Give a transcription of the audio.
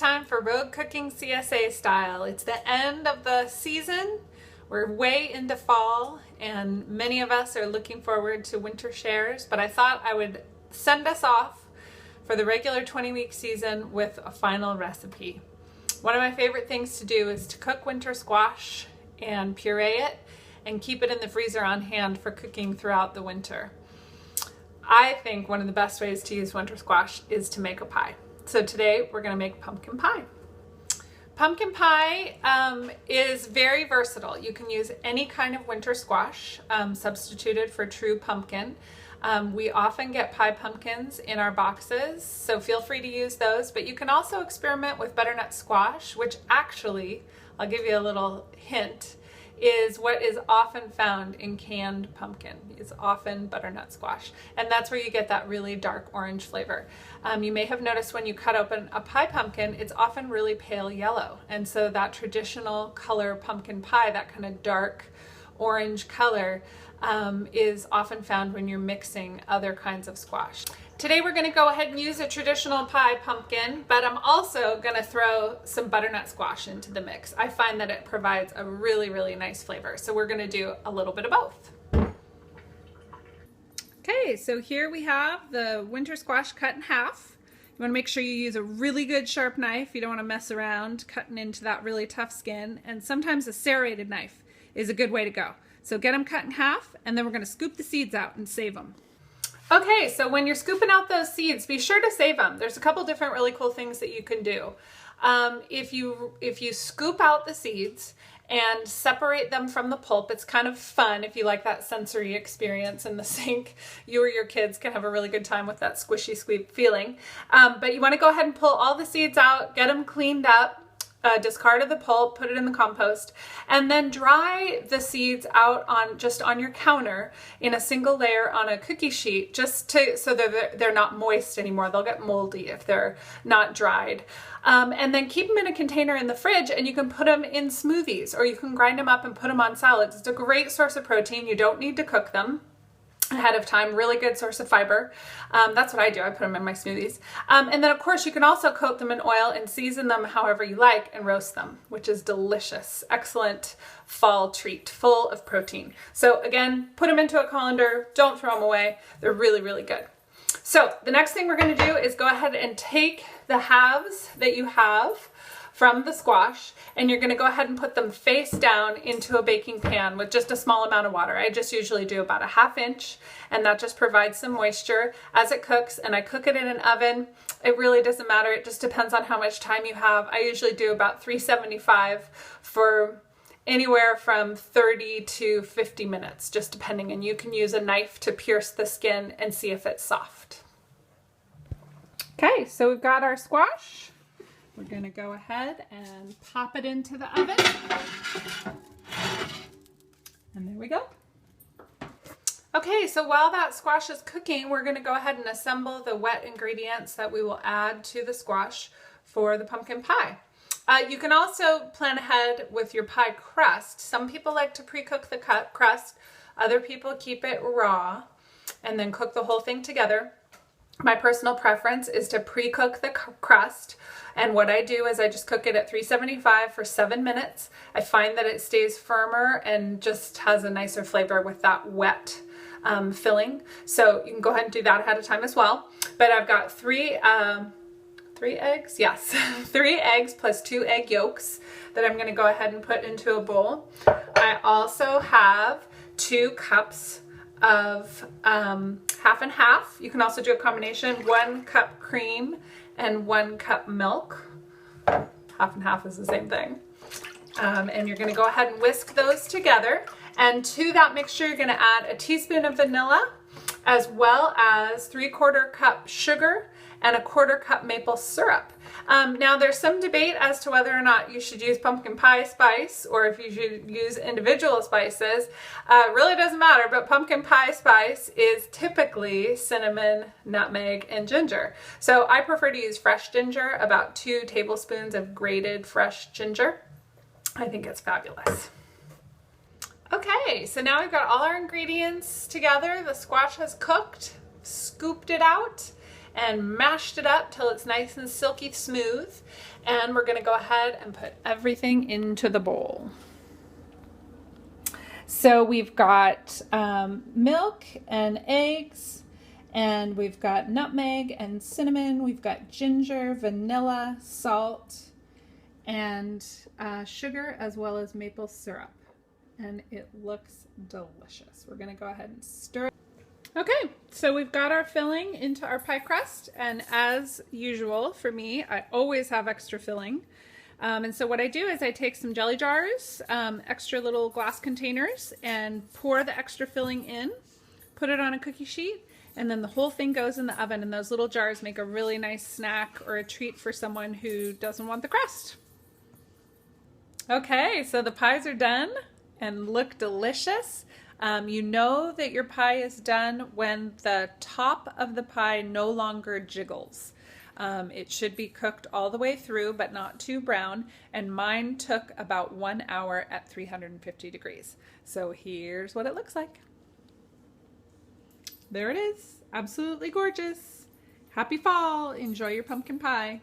Time for Rogue Cooking CSA Style. It's the end of the season. We're way into fall and many of us are looking forward to winter shares, but I thought I would send us off for the regular 20-week season with a final recipe. One of my favorite things to do is to cook winter squash and puree it and keep it in the freezer on hand for cooking throughout the winter. I think one of the best ways to use winter squash is to make a pie. So today we're going to make pumpkin pie. Pumpkin pie is very versatile. You can use any kind of winter squash substituted for true pumpkin. We often get pie pumpkins in our boxes, so feel free to use those, but you can also experiment with butternut squash, which actually, I'll give you a little hint, is what is often found in canned pumpkin. It's often butternut squash, and that's where you get that really dark orange flavor. You may have noticed when you cut open a pie pumpkin, it's often really pale yellow, and so that traditional color pumpkin pie, that kind of dark orange color, is often found when you're mixing other kinds of squash. Today we're going to go ahead and use a traditional pie pumpkin, but I'm also going to throw some butternut squash into the mix. I find that it provides a really, really nice flavor. So we're going to do a little bit of both. Okay, so here we have the winter squash cut in half. You want to make sure you use a really good sharp knife. You don't want to mess around cutting into that really tough skin. And sometimes a serrated knife is a good way to go. So get them cut in half, and then we're going to scoop the seeds out and save them. Okay, so when you're scooping out those seeds, be sure to save them. There's a couple different really cool things that you can do. If you scoop out the seeds and separate them from the pulp, it's kind of fun if you like that sensory experience in the sink. You or your kids can have a really good time with that squishy squeak feeling. But you want to go ahead and pull all the seeds out, get them cleaned up. Discard of the pulp, put it in the compost, and then dry the seeds out on your counter in a single layer on a cookie sheet, so they're not moist anymore. They'll get moldy if they're not dried. And then keep them in a container in the fridge, and you can put them in smoothies, or you can grind them up and put them on salads. It's a great source of protein. You don't need to cook them ahead of time. Really good source of fiber. That's what I do. I put them in my smoothies. And then of course you can also coat them in oil and season them however you like and roast them, which is delicious. Excellent fall treat, full of protein. So again, put them into a colander. Don't throw them away. They're really, really good. So the next thing we're going to do is go ahead and take the halves that you have from the squash, and you're going to go ahead and put them face down into a baking pan with just a small amount of water. I just usually do about a 1/2 inch, and that just provides some moisture as it cooks, and I cook it in an oven. It really doesn't matter. It just depends on how much time you have. I usually do about 375 for anywhere from 30 to 50 minutes, just depending, and you can use a knife to pierce the skin and see if it's soft. Okay, so we've got our squash. We're going to go ahead and pop it into the oven. And there we go. Okay, so while that squash is cooking, we're going to go ahead and assemble the wet ingredients that we will add to the squash for the pumpkin pie. You can also plan ahead with your pie crust. Some people like to pre-cook the crust. Other people keep it raw and then cook the whole thing together. My personal preference is to pre-cook the crust, and what I do is I just cook it at 375 for 7 minutes. I find that it stays firmer and just has a nicer flavor with that wet filling. So you can go ahead and do that ahead of time as well. But I've got three eggs? Yes, 3 eggs plus 2 egg yolks that I'm going to go ahead and put into a bowl. I also have 2 cups of 1/2 and 1/2. You can also do a combination, 1 cup cream and 1 cup milk. 1/2 and 1/2 is the same thing. And you're going to go ahead and whisk those together. And to that mixture, you're going to add a teaspoon of vanilla, as well as 3/4 cup sugar and a 1/4 cup maple syrup. Now there's some debate as to whether or not you should use pumpkin pie spice or if you should use individual spices. Really doesn't matter, but pumpkin pie spice is typically cinnamon, nutmeg, and ginger. So I prefer to use fresh ginger, about 2 tablespoons of grated fresh ginger. I think it's fabulous. Okay, so now we've got all our ingredients together. The squash has cooked, scooped it out, and mashed it up till it's nice and silky smooth. And we're gonna go ahead and put everything into the bowl. So we've got milk and eggs, and we've got nutmeg and cinnamon. We've got ginger, vanilla, salt, and sugar, as well as maple syrup. And it looks delicious. We're gonna go ahead and stir it. Okay, so we've got our filling into our pie crust, and as usual for me, I always have extra filling. And so what I do is I take some jelly jars, extra little glass containers, and pour the extra filling in, put it on a cookie sheet, and then the whole thing goes in the oven, and those little jars make a really nice snack or a treat for someone who doesn't want the crust. Okay, so the pies are done and look delicious. You know that your pie is done when the top of the pie no longer jiggles. It should be cooked all the way through, but not too brown. And mine took about 1 hour at 350 degrees. So here's what it looks like. There it is. Absolutely gorgeous. Happy fall. Enjoy your pumpkin pie.